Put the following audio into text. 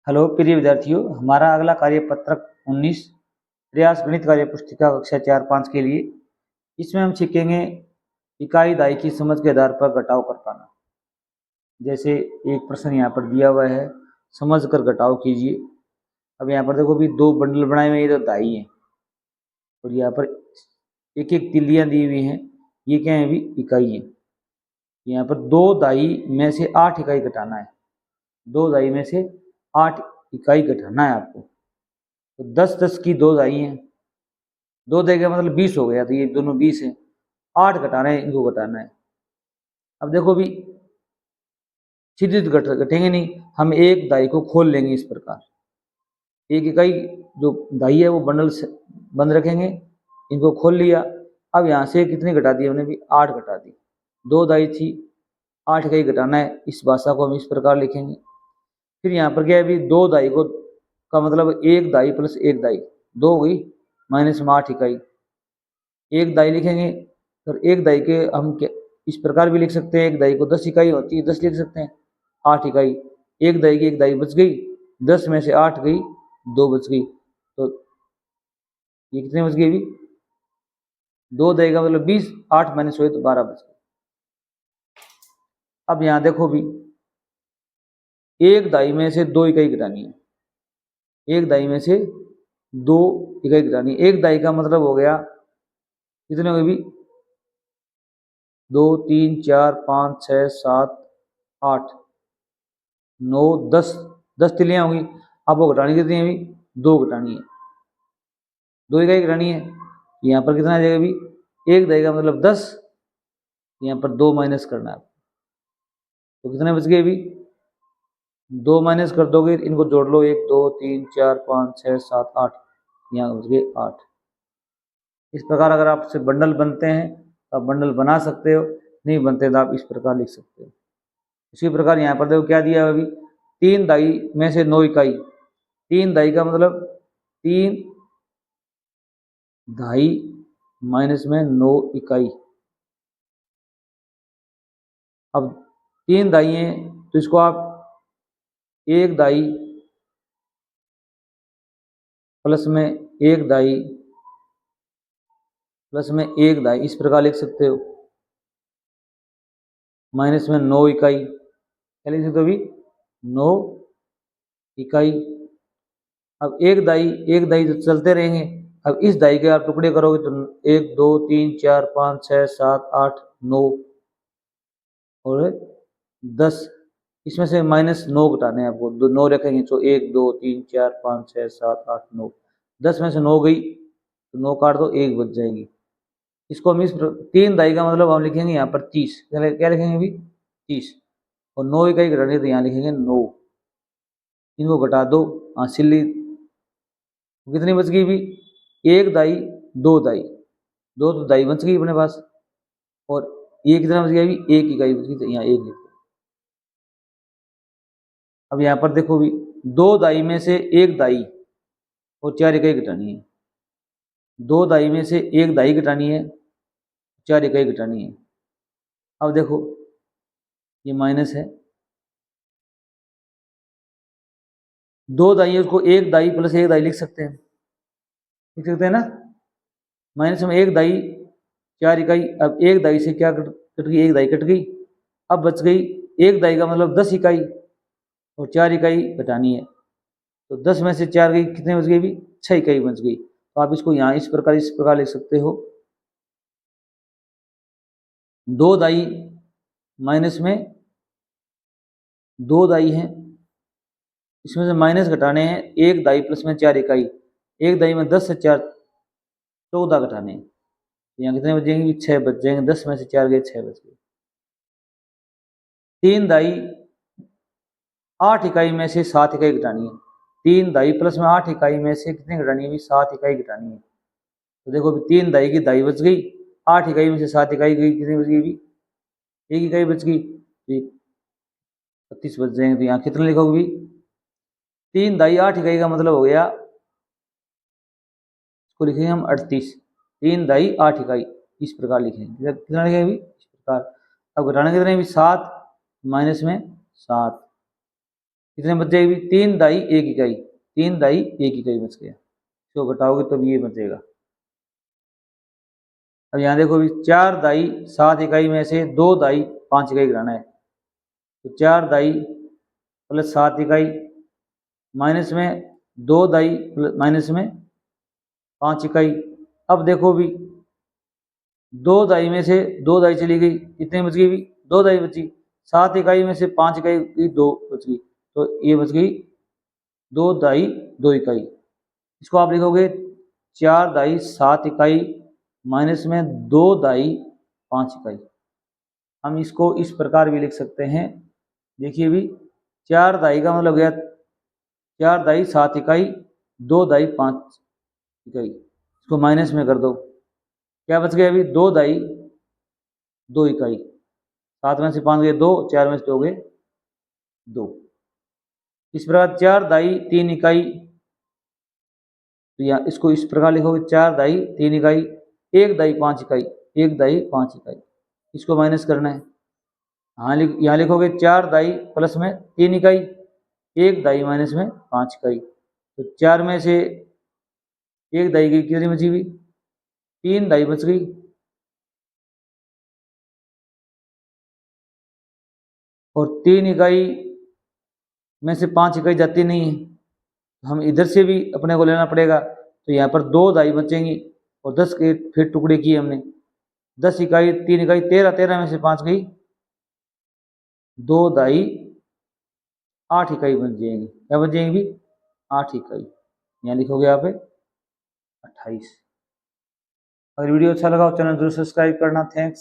Hello प्रिय विद्यार्थियों, हमारा अगला कार्यपत्रक 19 प्रयास गणित कार्य पुस्तिका कक्षा 4-5 के लिए। इसमें हम सीखेंगे इकाई दाई की समझ के आधार पर घटाव कर पाना। जैसे एक प्रश्न यहाँ पर दिया हुआ है, समझ कर घटाव कीजिए। अब यहाँ पर देखो भी दो बंडल बनाए हुए, ये तो दाई हैं और यहाँ पर एक एक तिल्लियाँ दी हुई हैं, ये क्या है भी इकाई है। यहाँ पर दो दाई में से 8 इकाई घटाना है। दो दाई में से 8 इकाई घटाना है आपको। तो 10-10 की दो दाई हैं, दो दाई का मतलब 20 हो गया, तो ये दोनों 20 हैं। 8 घटाना है, इनको घटाना है। अब देखो भी सीधे घटेंगे नहीं, हम एक दाई को खोल लेंगे इस प्रकार। एक इकाई जो दाई है वो बंडल से बंद रखेंगे, इनको खोल लिया। अब यहाँ से कितनी घटा दी हमने भी, 8 घटा दी। दो दाई थी, 8 इकाई घटाना है। इस भाषा को हम इस प्रकार लिखेंगे। फिर यहाँ पर क्या है भी, दो दाई को का मतलब एक दाई प्लस एक दाई, दो हो गई, माइनस में 8 इकाई। एक दाई लिखेंगे, और एक दाई के हम इस प्रकार भी लिख सकते हैं, एक दाई को 10 इकाई होती है, 10 लिख सकते हैं, 8 इकाई। एक दाई की एक दाई बच गई, 10 में से 8 गई, 2 बच गई। तो ये कितने बच गई भी, दो दाई का मतलब 20, 8 माइनस हुए तो 12 बच गए। अब यहाँ देखो भी, एक दाई में से 2 इकाई घटानी है। एक दाई में से 2 इकाई घटानी है। एक दाई का मतलब हो गया, कितने हो गए भी, 2 3 4 5 6 7 8 9 10, 10 तिलियां होंगी। अब वो घटानी कितनी है भी, 2 घटानी है, 2 इकाई घटानी है। यहाँ पर कितना आ जाएगा भी, एक दाई का मतलब 10, यहाँ पर 2 माइनस करना है। तो कितने बच गए भी, 2 माइनस कर दोगे, इनको जोड़ लो, 1 2 3 4 5 6 7 8, यहाँ बच गए 8। इस प्रकार अगर आपसे बंडल बनते हैं तो आप बंडल बना सकते हो, नहीं बनते तो आप इस प्रकार लिख सकते हो। इसी प्रकार यहाँ पर देखो क्या दिया है अभी, 3 दाई में से 9 इकाई। 3 दाई का मतलब 3 दाई माइनस में 9 इकाई। अब 3 दाई हैं तो इसको आप एक दाई प्लस में एक दाई प्लस में एक दाई इस प्रकार लिख सकते हो, माइनस में 9 इकाई। क्या लिख सकते हो अभी, 9 इकाई। अब एक दाई तो चलते रहेंगे। अब इस दाई के आप टुकड़े करोगे तो 1 2 3 4 5 6 7 8 9 और 10, इसमें से माइनस 9 घटाने हैं आपको। 9 रखेंगे तो 1 2 3 4 5 6 7 8 9, 10 में से 9 गई तो 9 काट दो, 1 बच जाएगी। इसको हम इस 3 दाई का मतलब हम लिखेंगे यहाँ पर 30। क्या लिखेंगे अभी, 30। और 9 इकाई घटानी तो यहाँ लिखेंगे 9। इनको घटा दो, हाँ सिल्ली कितनी बच गई भी, एक दाई, दो दाई, दो तो दाई बच गई अपने पास, और ये कितना बच गया भी, एक इकाई बच गई, तो यहाँ एक लिख दो। अब यहाँ पर देखो भी, दो दाई में से एक दाई और 4 इकाई घटानी है। दो दाई में से एक दाई घटानी है, 4 इकाई घटानी है। अब देखो ये माइनस है, दो दाई है, उसको एक दाई प्लस एक दाई लिख सकते हैं, लिख सकते हैं ना। माइनस में एक दाई 4 इकाई। अब एक दाई से क्या कट गई, एक दाई कट गई। अब बच गई एक दाई का मतलब 10 इकाई, और 4 इकाई घटानी है। तो 10 में से 4 गई, कितने बच गई भी, 6 इकाई बच गई। तो आप इसको यहाँ इस प्रकार लिख सकते हो, दो दाई माइनस में दो दाई हैं, इसमें से माइनस घटाने हैं, एक दाई प्लस में 4 इकाई। एक दाई में 10 से 4 14 घटाने हैं, तो यहाँ कितने बच जाएंगे, 6 बच जाएंगे। 10 में से 4 गए, 6 बच गए। 3 दाई 8 इकाई में से 7 इकाई घटानी है। 3 दाई प्लस में 8 इकाई में से कितनी घटानी है, 7 इकाई घटानी है। तो देखो 3 दाई की दाई बच गई, 8 इकाई में से 7 इकाई गई, कितनी बच गई भी, एक इकाई बच गई, 32 बच जाएंगे। तो यहाँ कितना लिखोगे भी, 3 दाई 8 इकाई का मतलब हो गया, इसको लिखेंगे हम 38। 3 दाई 8 इकाई इस प्रकार लिखेंगे, कितना लिखेंगे भी, इस प्रकार। अब घटाना कितने भी, 7 माइनस में 7, कितने बच जाएगी? 3 दाई 1 इकाई, 3 दाई 1 इकाई बच गया। इसको घटाओगे तब ये बचेगा। अब यहाँ देखो भी 4 दाई 7 इकाई में से 2 दाई 5 इकाई गिराना है, तो 4 दाई प्लस 7 इकाई माइनस में 2 दाई माइनस में 5 इकाई। अब देखो भी 2 दाई में से 2 दाई चली गई, कितनी बच गई भी? 2 दाई बची। 7 इकाई में से 5 इकाई की 2 बच गई, तो ये बच गई 2 दाई 2 इकाई। इसको आप लिखोगे 4 दाई 7 इकाई माइनस में 2 दाई 5 इकाई। हम इसको इस प्रकार भी लिख सकते हैं, देखिए भी 4 दाई का मतलब गया 4 दाई 7 इकाई 2 दाई 5 इकाई, इसको माइनस में कर दो, क्या बच गया अभी? 2 दाई 2 इकाई। 7 में से 5 गए 2, 4 में से 2 गए 2। इस प्रकार 4 दाई 3 इकाई, तो या इसको इस प्रकार लिखोगे 4 दाई 3 इकाई 1 दाई 5 इकाई, 1 दाई 5 इकाई, इसको माइनस करना है। हाँ यहाँ लिखोगे 4 दाई प्लस में 3 इकाई 1 दाई माइनस में 5 इकाई, तो 4 में से 1 दाई गई, कितनी बची हुई? 3 दाई बच गई। और 3 इकाई में से 5 इकाई जाती नहीं है, हम इधर से भी अपने को लेना पड़ेगा, तो यहाँ पर 2 दाई बचेंगी और 10 के फिर टुकड़े किए हमने, 10 इकाई 3 इकाई 13, 13 में से 5 गई, 2 दाई 8 इकाई बन जाएंगी। क्या बन जाएंगी भी? 8 इकाई। यहाँ लिखोगे यहाँ पे 28। अगर वीडियो अच्छा लगा हो चैनल जरूर सब्सक्राइब करना। थैंक्स।